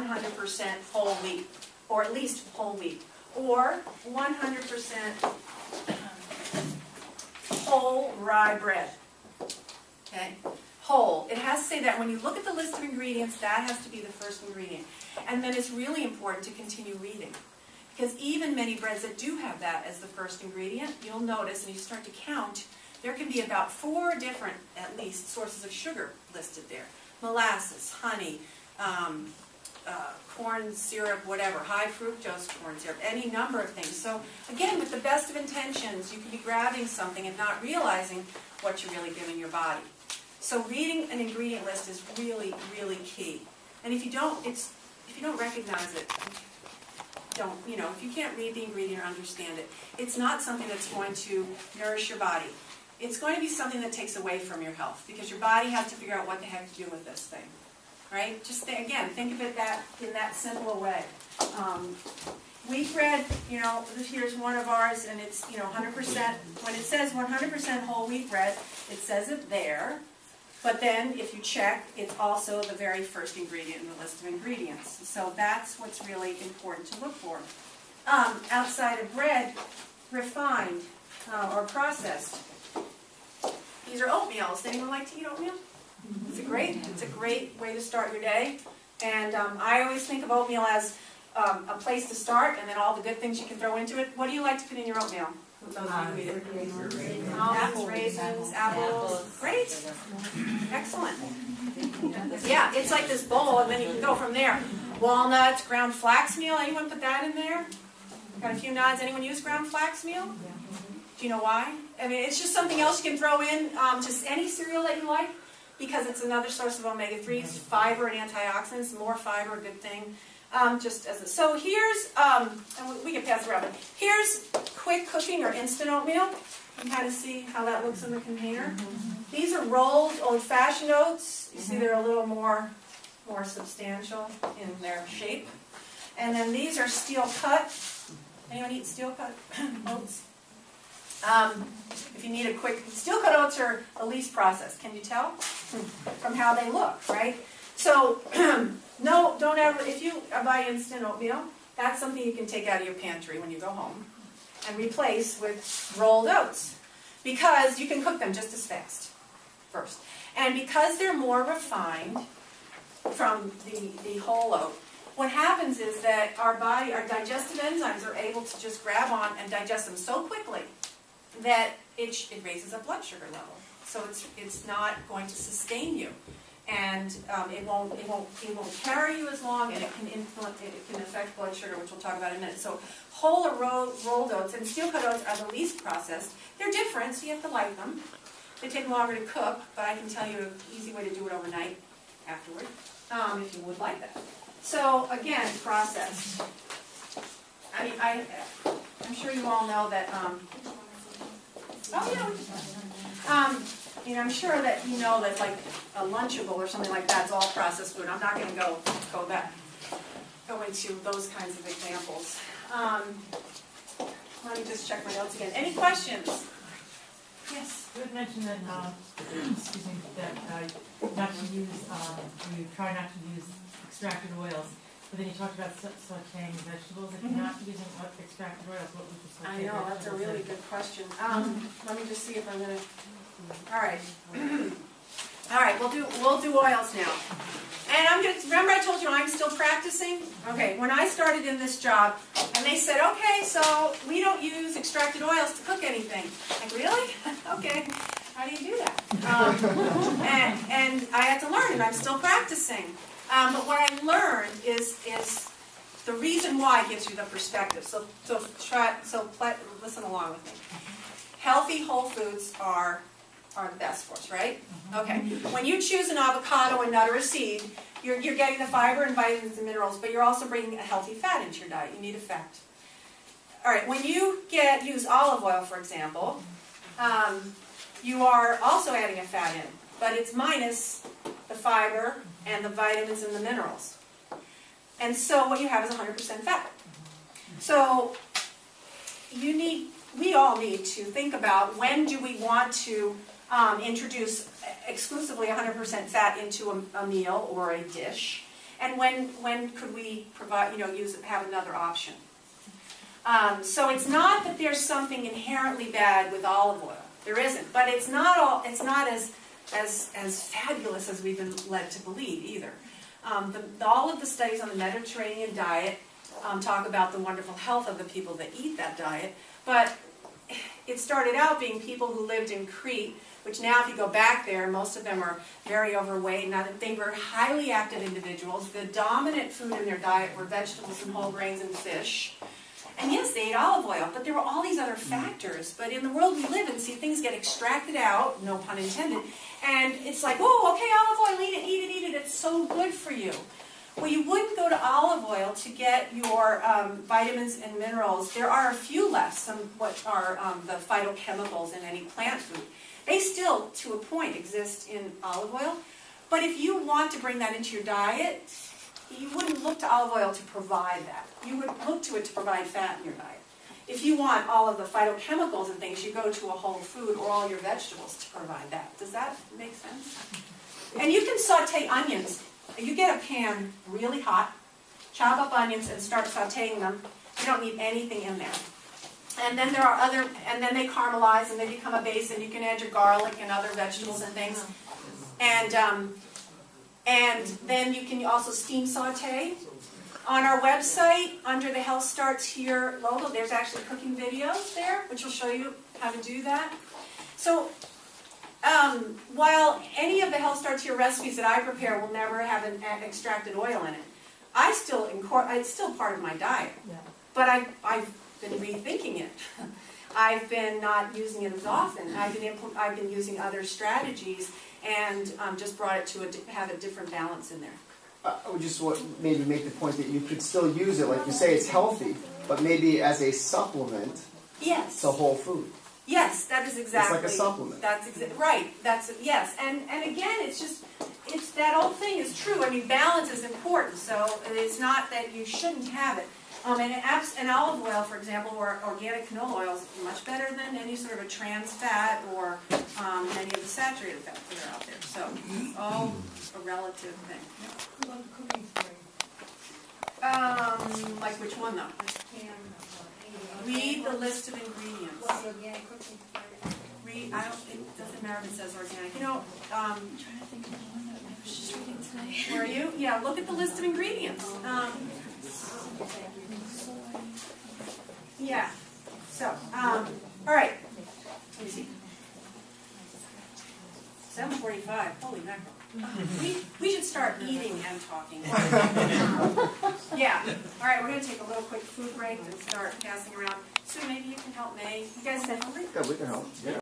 100% whole wheat, or at least whole wheat, or 100% whole rye bread. Okay? Whole. It has to say that when you look at the list of ingredients, that has to be the first ingredient. And then it's really important to continue reading. Because even many breads that do have that as the first ingredient, you'll notice, and you start to count, there can be about 4 different, at least, sources of sugar listed there. Molasses, honey, corn syrup, whatever, high fructose corn syrup, any number of things. So again, with the best of intentions, you could be grabbing something and not realizing what you're really giving your body. So reading an ingredient list is really, really key. And if you don't recognize it, if you can't read the ingredient or understand it, it's not something that's going to nourish your body. It's going to be something that takes away from your health, because your body has to figure out what the heck to do with this thing. Right? Just think of it in that simple a way. Wheat bread, here's one of ours, and it's 100%. When it says 100% whole wheat bread, it says it there. But then, if you check, it's also the very first ingredient in the list of ingredients. So that's what's really important to look for. Outside of bread, refined or processed. These are oatmeal. Does anyone like to eat oatmeal? It's a great way to start your day. And I always think of oatmeal as a place to start, and then all the good things you can throw into it. What do you like to put in your oatmeal? Nuts, raisins, apples. Great. Excellent. Yeah, it's like this bowl, and then you can go from there. Walnuts, ground flax meal. Anyone put that in there? Got a few nods. Anyone use ground flax meal? Do you know why? I mean, it's just something else you can throw in. Just any cereal that you like, because it's another source of omega-3s, fiber and antioxidants. More fiber, a good thing. So here's, and we can pass it around, but here's quick cooking or instant oatmeal. You can kind of see how that looks in the container. These are rolled old-fashioned oats. You see they're a little more substantial in their shape. And then these are steel cut. Anyone eat steel cut oats? If you need a quick, steel cut oats are the least processed. Can you tell from how they look, right? So no, don't ever, if you buy instant oatmeal, that's something you can take out of your pantry when you go home and replace with rolled oats, because you can cook them just as fast first. And because they're more refined from the whole oat, what happens is that our digestive enzymes are able to just grab on and digest them so quickly that it raises a blood sugar level. So it's not going to sustain you, and it won't carry you as long, and it can affect blood sugar, which we'll talk about in a minute. So whole or rolled oats and steel cut oats are the least processed. They're different, so you have to like them. They take longer to cook, but I can tell you an easy way to do it overnight afterward, if you would like that. So again, processed. I mean, I'm sure you all know that. I'm sure that you know that like a Lunchable or something like that is all processed food. I'm not going to go into those kinds of examples. Let me just check my notes again. Any questions? Yes. You had mentioned that, not to use, you try not to use extracted oils. But then you talked about sauteing vegetables. If you're not using extracted oils, what would you saute? I know, that's a really good question. Let me just see if I'm going to... All right. All right, we'll do oils now. And I'm going to... Remember I told you I'm still practicing? Okay, when I started in this job, and they said, okay, so we don't use extracted oils to cook anything. Like, really? Okay. How do you do that? And I had to learn, and I'm still practicing. But what I learned is the reason why gives you the perspective. So listen along with me. Healthy whole foods are the best for us, right? Okay. When you choose an avocado, a nut, or a seed, you're getting the fiber and vitamins and minerals, but you're also bringing a healthy fat into your diet. You need a fat. All right. When you use olive oil, for example, you are also adding a fat in, but it's minus the fiber and the vitamins and the minerals. And so what you have is 100% fat. So we all need to think about, when do we want to introduce exclusively 100% fat into a meal or a dish, And when could we provide, have another option? So it's not that there's something inherently bad with olive oil. There isn't, but it's not as fabulous as we've been led to believe either. All of the studies on the Mediterranean diet talk about the wonderful health of the people that eat that diet, but it started out being people who lived in Crete, which now if you go back there, most of them are very overweight. Now, they were highly active individuals. The dominant food in their diet were vegetables and whole grains and fish. And yes, they ate olive oil, but there were all these other factors. But in the world we live in, see, things get extracted out, no pun intended, and it's like, oh, okay, olive oil, eat it, eat it, eat it, it's so good for you. Well, you wouldn't go to olive oil to get your vitamins and minerals. There are a few left, some what are the phytochemicals in any plant food. They still, to a point, exist in olive oil. But if you want to bring that into your diet, you wouldn't look to olive oil to provide that. You would look to it to provide fat in your diet. If you want all of the phytochemicals and things, you go to a whole food or all your vegetables to provide that. Does that make sense? And you can saute onions. You get a pan really hot, chop up onions and start sauteing them. You don't need anything in there. And then there are and then they caramelize and they become a base, and you can add your garlic and other vegetables and things. And then you can also steam saute. On our website, under the Health Starts Here logo, there's actually cooking videos there, which will show you how to do that. So, while any of the Health Starts Here recipes that I prepare will never have an extracted oil in it, it's still part of my diet. Yeah. But I've been rethinking it. I've been not using it as often. I've been using other strategies and just brought it to have a different balance in there. I would just maybe make the point that you could still use it, like you say, it's healthy, but maybe as a supplement to whole food. Yes, that is exactly. It's like a supplement. That's right. Yes, and again, it's that old thing is true. I mean, balance is important. So it's not that you shouldn't have it. And olive oil, for example, or organic canola oil is much better than any sort of a trans fat or any of the saturated fats that are out there. So it's all a relative thing. Like which one though? Read the list of ingredients. It doesn't matter if it says organic. I'm trying to think of the one that I was just reading today. Were you? Yeah, look at the list of ingredients. Yeah. So, all right. Let me see. 7:45. Holy mackerel. We should start eating and talking. Yeah. All right, we're going to take a little quick food break and start passing around. So maybe you can help May. You guys hungry? Yeah, we can help. Yeah.